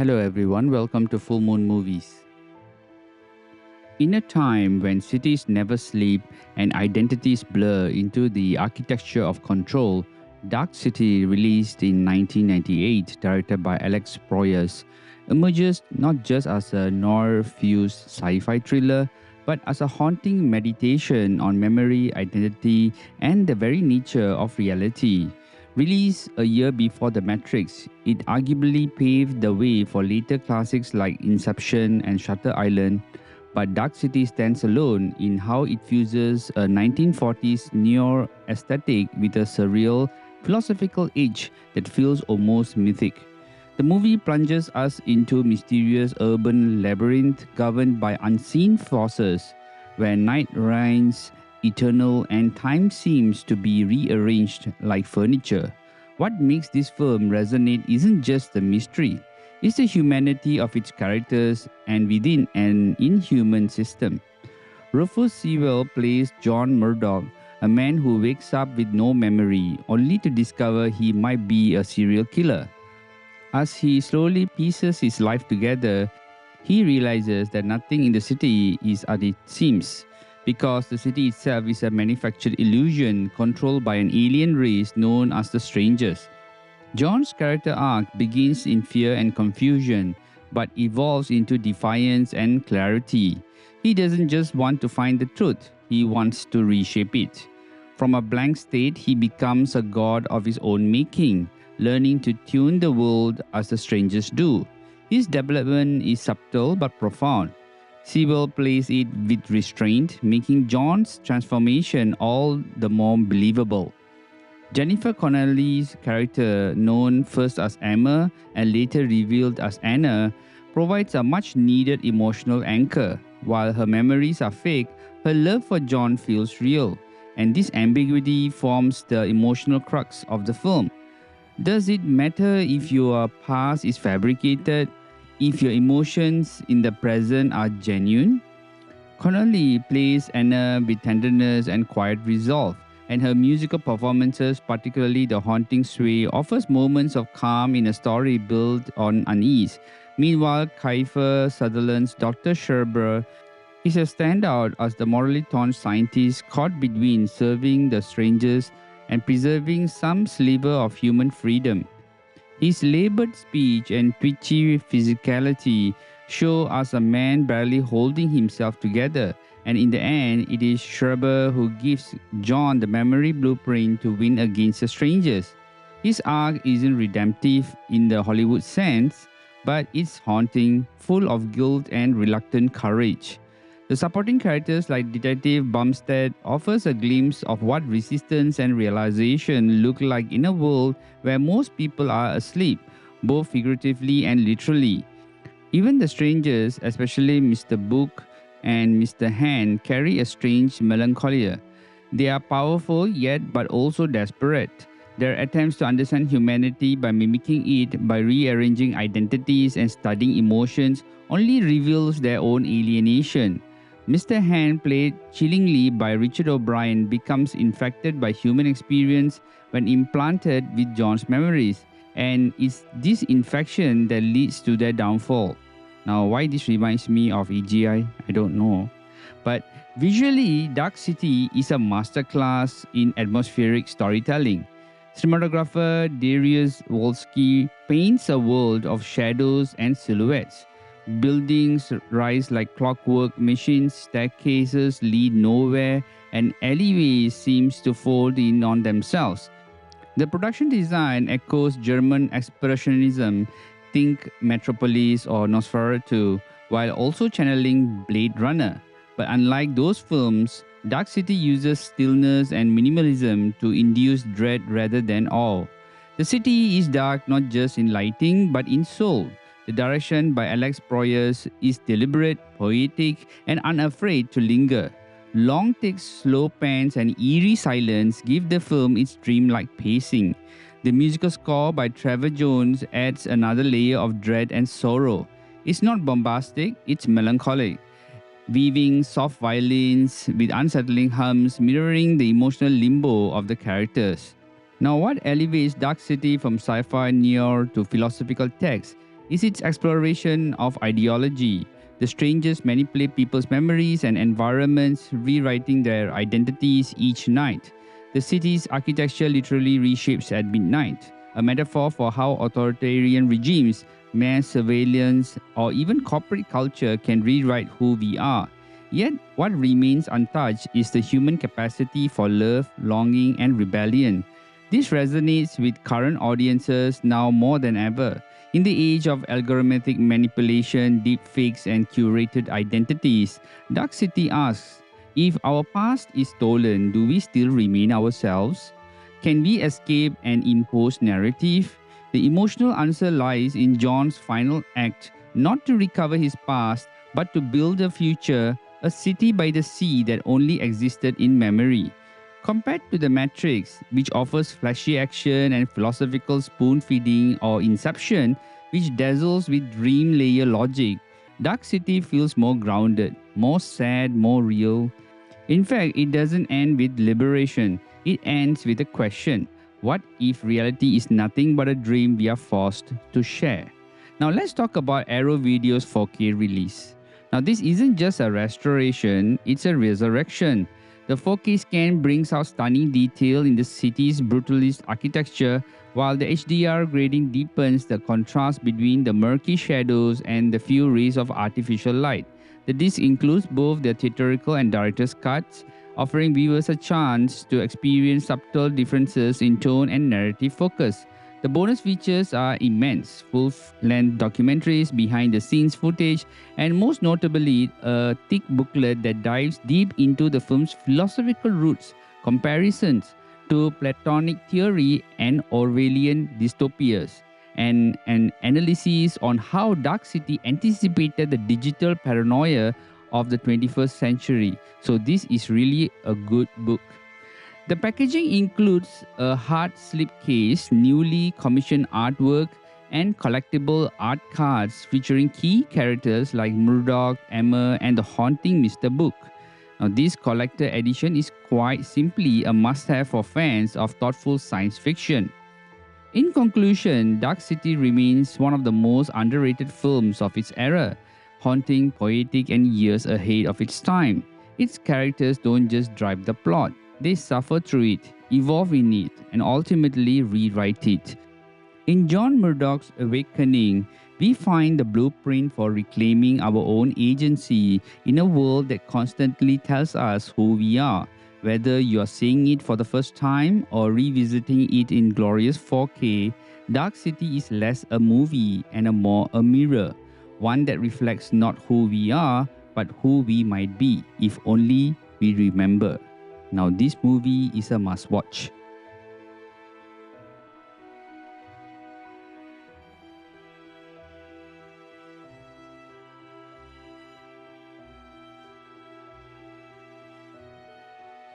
Hello everyone, welcome to Full Moon Movies. In a time when cities never sleep and identities blur into the architecture of control, Dark City, released in 1998, directed by Alex Proyas, emerges not just as a noir-fused sci-fi thriller, but as a haunting meditation on memory, identity, and the very nature of reality. Released a year before The Matrix, it arguably paved the way for later classics like Inception and Shutter Island, but Dark City stands alone in how it fuses a 1940s noir aesthetic with a surreal, philosophical edge that feels almost mythic. The movie plunges us into mysterious urban labyrinth governed by unseen forces, where night reigns eternal and time seems to be rearranged like furniture. What makes this film resonate isn't just the mystery, it's the humanity of its characters and within an inhuman system. Rufus Sewell plays John Murdoch, a man who wakes up with no memory, only to discover he might be a serial killer. As he slowly pieces his life together, he realizes that nothing in the city is as it seems, because the city itself is a manufactured illusion controlled by an alien race known as the Strangers. John's character arc begins in fear and confusion, but evolves into defiance and clarity. He doesn't just want to find the truth, he wants to reshape it. From a blank state, he becomes a god of his own making, learning to tune the world as the strangers do. His development is subtle but profound. Sewell plays it with restraint, making John's transformation all the more believable. Jennifer Connelly's character, known first as Emma and later revealed as Anna, provides a much needed emotional anchor. While her memories are fake, her love for John feels real, and this ambiguity forms the emotional crux of the film. Does it matter if your past is fabricated, if your emotions in the present are genuine? Connolly plays Anna with tenderness and quiet resolve, and her musical performances, particularly the haunting sway, offers moments of calm in a story built on unease. Meanwhile, Kiefer Sutherland's Dr. Sherbert is a standout as the morally torn scientist caught between serving the strangers and preserving some sliver of human freedom. His labored speech and twitchy physicality show us a man barely holding himself together, and in the end, it is Schreiber who gives John the memory blueprint to win against the strangers. His arc isn't redemptive in the Hollywood sense, but it's haunting, full of guilt and reluctant courage. The supporting characters like Detective Bumstead offers a glimpse of what resistance and realization look like in a world where most people are asleep, both figuratively and literally. Even the strangers, especially Mr. Book and Mr. Hand, carry a strange melancholia. They are powerful yet but also desperate. Their attempts to understand humanity by mimicking it, by rearranging identities and studying emotions, only reveals their own alienation. Mr. Hand, played chillingly by Richard O'Brien, becomes infected by human experience when implanted with John's memories, and it's this infection that leads to their downfall. Now, why this reminds me of AGI, I don't know. But visually, Dark City is a masterclass in atmospheric storytelling. Cinematographer Dariusz Wolski paints a world of shadows and silhouettes. Buildings rise like clockwork machines, staircases lead nowhere, and alleyways seems to fold in on themselves. The production design echoes German expressionism, think Metropolis or Nosferatu, while also channeling Blade Runner. But unlike those films, Dark City uses stillness and minimalism to induce dread rather than awe. The city is dark not just in lighting but in soul. The direction by Alex Proyas is deliberate, poetic, and unafraid to linger. Long takes, slow pans, and eerie silence give the film its dreamlike pacing. The musical score by Trevor Jones adds another layer of dread and sorrow. It's not bombastic, it's melancholic, weaving soft violins with unsettling hums mirroring the emotional limbo of the characters. Now, what elevates Dark City from sci-fi noir to philosophical text is its exploration of ideology. The strangers manipulate people's memories and environments, rewriting their identities each night. The city's architecture literally reshapes at midnight, a metaphor for how authoritarian regimes, mass surveillance, or even corporate culture can rewrite who we are. Yet, what remains untouched is the human capacity for love, longing, and rebellion. This resonates with current audiences now more than ever. In the age of algorithmic manipulation, deepfakes, and curated identities, Dark City asks, if our past is stolen, do we still remain ourselves? Can we escape an imposed narrative? The emotional answer lies in John's final act, not to recover his past, but to build a future, a city by the sea that only existed in memory. Compared to The Matrix, which offers flashy action and philosophical spoon feeding, or Inception, which dazzles with dream layer logic, Dark City feels more grounded, more sad, more real. In fact, it doesn't end with liberation, it ends with a question: what if reality is nothing but a dream we are forced to share? Now, let's talk about Arrow Video's 4K release. Now, this isn't just a restoration, it's a resurrection. The 4K scan brings out stunning detail in the city's brutalist architecture, while the HDR grading deepens the contrast between the murky shadows and the few rays of artificial light. The disc includes both the theatrical and director's cuts, offering viewers a chance to experience subtle differences in tone and narrative focus. The bonus features are immense: full-length documentaries, behind-the-scenes footage, and most notably, a thick booklet that dives deep into the film's philosophical roots, comparisons to Platonic theory and Orwellian dystopias, and an analysis on how Dark City anticipated the digital paranoia of the 21st century. So this is really a good book. The packaging includes a hard slipcase, newly commissioned artwork, and collectible art cards featuring key characters like Murdoch, Emma, and the haunting Mr. Book. Now, this collector edition is quite simply a must-have for fans of thoughtful science fiction. In conclusion, Dark City remains one of the most underrated films of its era, haunting, poetic, and years ahead of its time. Its characters don't just drive the plot, they suffer through it, evolve in it, and ultimately rewrite it. In John Murdoch's Awakening, we find the blueprint for reclaiming our own agency in a world that constantly tells us who we are. Whether you are seeing it for the first time or revisiting it in glorious 4K, Dark City is less a movie and more a mirror, one that reflects not who we are, but who we might be if only we remember. Now, this movie is a must-watch.